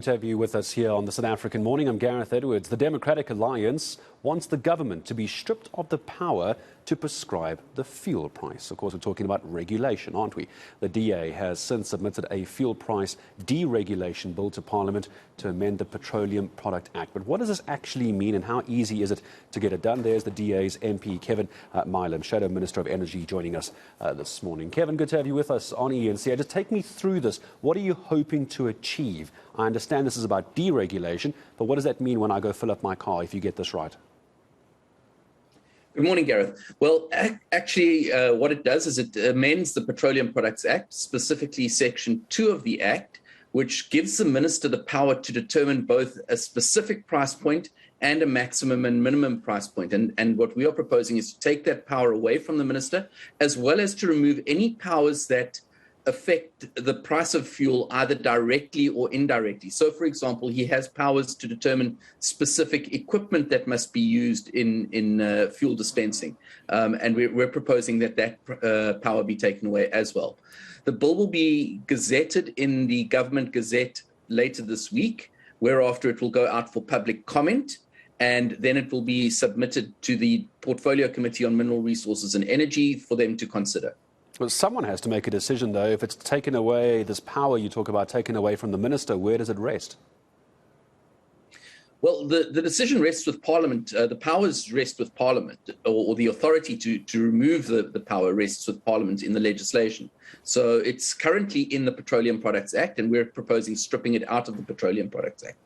To have you with us here on the South African Morning. I'm Gareth Edwards. The Democratic Alliance wants the government to be stripped of the power to prescribe the fuel price. Of course, we're talking about regulation, aren't we? The DA has since submitted a fuel price deregulation bill to Parliament to amend the Petroleum Product Act. But what does this actually mean and how easy is it to get it done? There's the DA's MP, Kevin Milam, Shadow Minister of Energy, joining us this morning. Kevin, good to have you with us on eNCA. Just take me through this. What are you hoping to achieve? I understand this is about deregulation, but what does that mean when I go fill up my car if you get this right? Good morning, Gareth. Well, actually, what it does is it amends the Petroleum Products Act, specifically Section 2 of the Act, which gives the minister the power to determine both a specific price point and a maximum and minimum price point. And what we are proposing is to take that power away from the minister, as well as to remove any powers that affect the price of fuel either directly or indirectly. So, for example, he has powers to determine specific equipment that must be used in fuel dispensing. And we're proposing that power be taken away as well. The bill will be gazetted in the Government Gazette later this week, whereafter it will go out for public comment, and then it will be submitted to the Portfolio Committee on Mineral Resources and Energy for them to consider. Well, someone has to make a decision, though. If it's taken away, this power you talk about taken away from the minister, where does it rest? Well, the decision rests with Parliament. The powers rest with Parliament, or the authority to remove the power rests with Parliament in the legislation. So it's currently in the Petroleum Products Act, and we're proposing stripping it out of the Petroleum Products Act.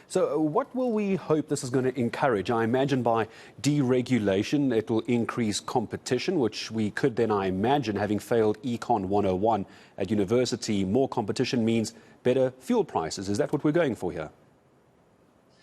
So what will we hope this is going to encourage? I imagine by deregulation, it will increase competition, which we could then, I imagine, having failed Econ 101 at university, more competition means better fuel prices. Is that what we're going for here?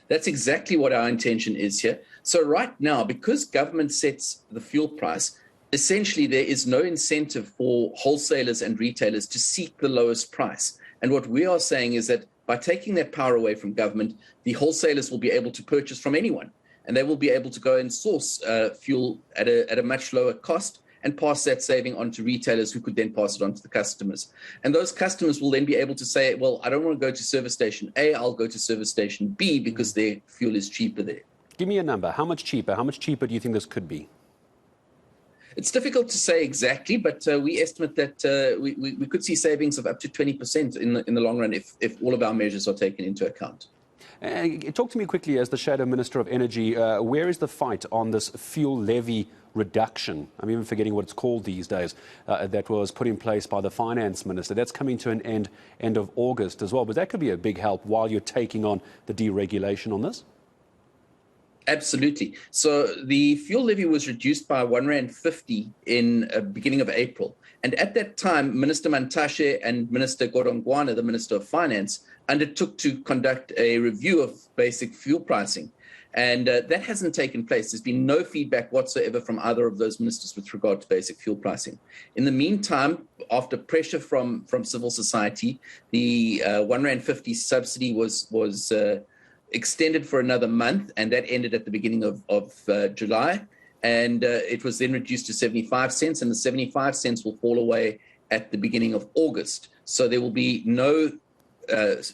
That's exactly what our intention is here. So right now, because government sets the fuel price, essentially there is no incentive for wholesalers and retailers to seek the lowest price. And what we are saying is that by taking that power away from government, the wholesalers will be able to purchase from anyone, and they will be able to go and source fuel at a much lower cost and pass that saving on to retailers, who could then pass it on to the customers. And those customers will then be able to say, well, I don't want to go to service station A, I'll go to service station B because their fuel is cheaper there. Give me a number. How much cheaper? How much cheaper do you think this could be? It's difficult to say exactly, but we estimate that we could see savings of up to 20% in the long run if all of our measures are taken into account. Talk to me quickly, as the Shadow Minister of Energy, where is the fight on this fuel levy reduction? I'm even forgetting what it's called these days, that was put in place by the Finance Minister. That's coming to an end of August as well, but that could be a big help while you're taking on the deregulation on this. Absolutely. So the fuel levy was reduced by R1.50 in beginning of April. And at that time, Minister Mantashe and Minister Godongwana, the Minister of Finance, undertook to conduct a review of basic fuel pricing. And that hasn't taken place. There's been no feedback whatsoever from either of those ministers with regard to basic fuel pricing. In the meantime, after pressure from civil society, the R1.50 subsidy was extended for another month, and that ended at the beginning of July. And it was then reduced to 75 cents, and the 75 cents will fall away at the beginning of August. So there will be no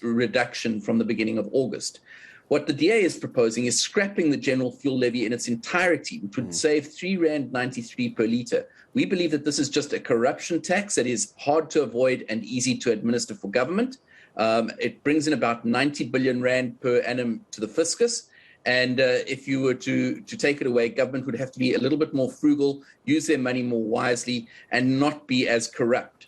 reduction from the beginning of August. What the DA is proposing is scrapping the general fuel levy in its entirety, which would save R3.93 per litre. We believe that this is just a corruption tax that is hard to avoid and easy to administer for government. It brings in about 90 billion rand per annum to the fiscus. And if you were to take it away, government would have to be a little bit more frugal, use their money more wisely, and not be as corrupt.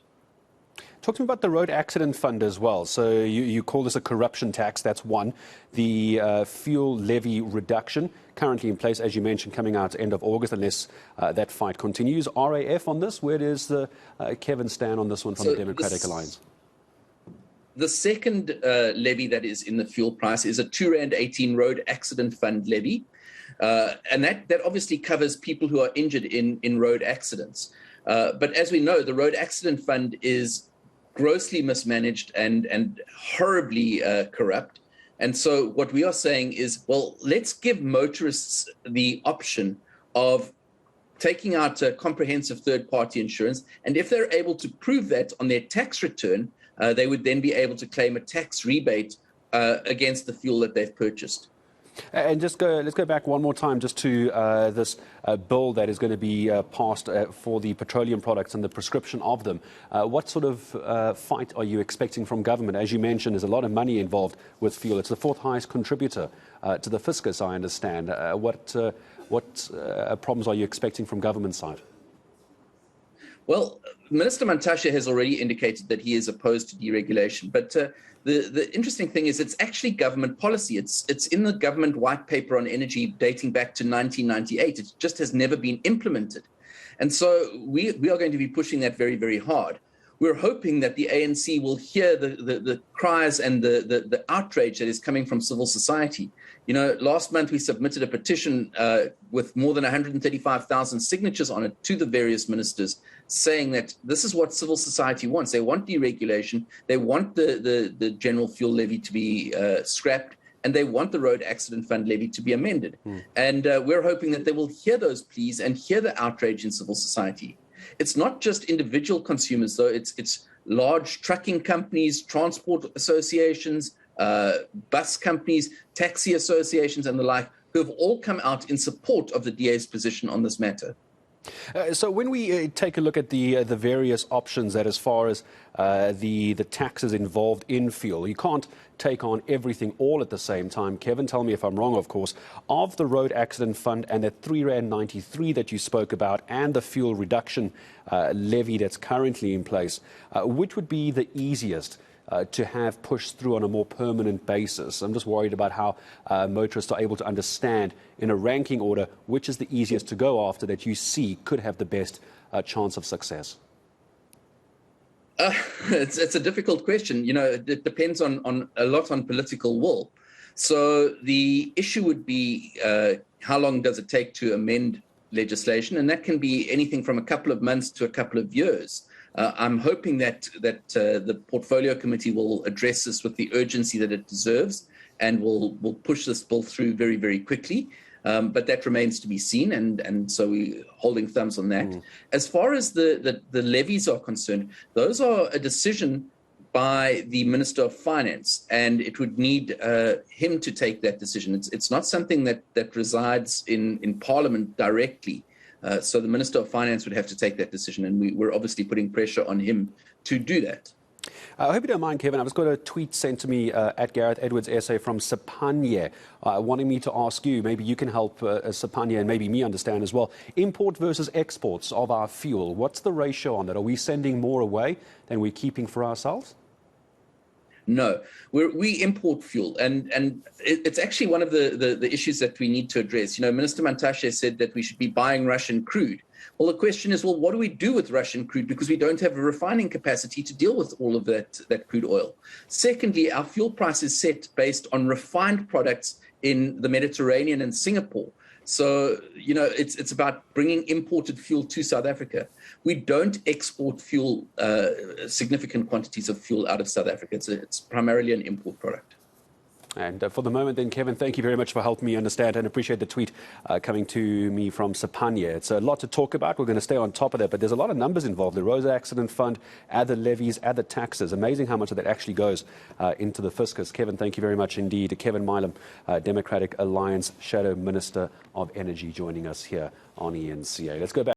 Talk to me about the road accident fund as well. So you call this a corruption tax, that's one. The fuel levy reduction, currently in place, as you mentioned, coming out end of August, unless that fight continues. RAF on this, where does Kevin stand on this one from the Democratic Alliance? The second levy that is in the fuel price is a R2.18 road accident fund levy. And that obviously covers people who are injured in road accidents. But as we know, the road accident fund is grossly mismanaged and horribly corrupt. And so what we are saying is, well, let's give motorists the option of taking out a comprehensive third-party insurance. And if they're able to prove that on their tax return, they would then be able to claim a tax rebate against the fuel that they've purchased. And let's go back one more time just to this bill that is going to be passed for the petroleum products and the prescription of them. What sort of fight are you expecting from government? As you mentioned, there's a lot of money involved with fuel. It's the fourth highest contributor to the fiscus, I understand. What problems are you expecting from government side? Well, Minister Mantashe has already indicated that he is opposed to deregulation, but the interesting thing is it's actually government policy. It's in the government white paper on energy dating back to 1998. It just has never been implemented. And so we are going to be pushing that very, very hard. We're hoping that the ANC will hear the cries and the outrage that is coming from civil society. You know, last month we submitted a petition with more than 135,000 signatures on it to the various ministers, saying that this is what civil society wants. They want deregulation, they want the general fuel levy to be scrapped, and they want the road accident fund levy to be amended. And we're hoping that they will hear those pleas and hear the outrage in civil society. It's not just individual consumers, though. It's large trucking companies, transport associations, bus companies, taxi associations, and the like, who have all come out in support of the DA's position on this matter. So when we take a look at the various options that as far as the taxes involved in fuel, you can't take on everything all at the same time. Kevin, tell me if I'm wrong, of course. Of the road accident fund and that R3.93 that you spoke about and the fuel reduction levy that's currently in place, which would be the easiest to have pushed through on a more permanent basis? I'm just worried about how motorists are able to understand in a ranking order which is the easiest to go after that you see could have the best chance of success. It's a difficult question. You know, it depends on a lot on political will. So the issue would be how long does it take to amend legislation? And that can be anything from a couple of months to a couple of years. I'm hoping that the Portfolio Committee will address this with the urgency that it deserves and will push this bill through very, very quickly. But that remains to be seen, and so we're holding thumbs on that. As far as the levies are concerned, those are a decision by the Minister of Finance, and it would need him to take that decision. It's not something that resides in Parliament directly. So the Minister of Finance would have to take that decision, and we're obviously putting pressure on him to do that. I hope you don't mind, Kevin. I've just got a tweet sent to me at Gareth Edwards SA from Sapanye, wanting me to ask you, maybe you can help Sapanye and maybe me understand as well, import versus exports of our fuel. What's the ratio on that? Are we sending more away than we're keeping for ourselves? No, we import fuel, and it's actually one of the issues that we need to address. You know, Minister Mantashe said that we should be buying Russian crude. Well, the question is, well, what do we do with Russian crude? Because we don't have a refining capacity to deal with all of that crude oil. Secondly, our fuel price is set based on refined products in the Mediterranean and Singapore. So, you know, it's about bringing imported fuel to South Africa. We don't export fuel, significant quantities of fuel out of South Africa. It's primarily an import product. And for the moment then, Kevin, thank you very much for helping me understand and appreciate the tweet coming to me from Sapanye. It's a lot to talk about. We're going to stay on top of that, but there's a lot of numbers involved. The Road Accident Fund, add the levies, add the taxes. Amazing how much of that actually goes into the fiscus. Kevin, thank you very much indeed. Kevin Milam, Democratic Alliance Shadow Minister of Energy, joining us here on eNCA. Let's go back.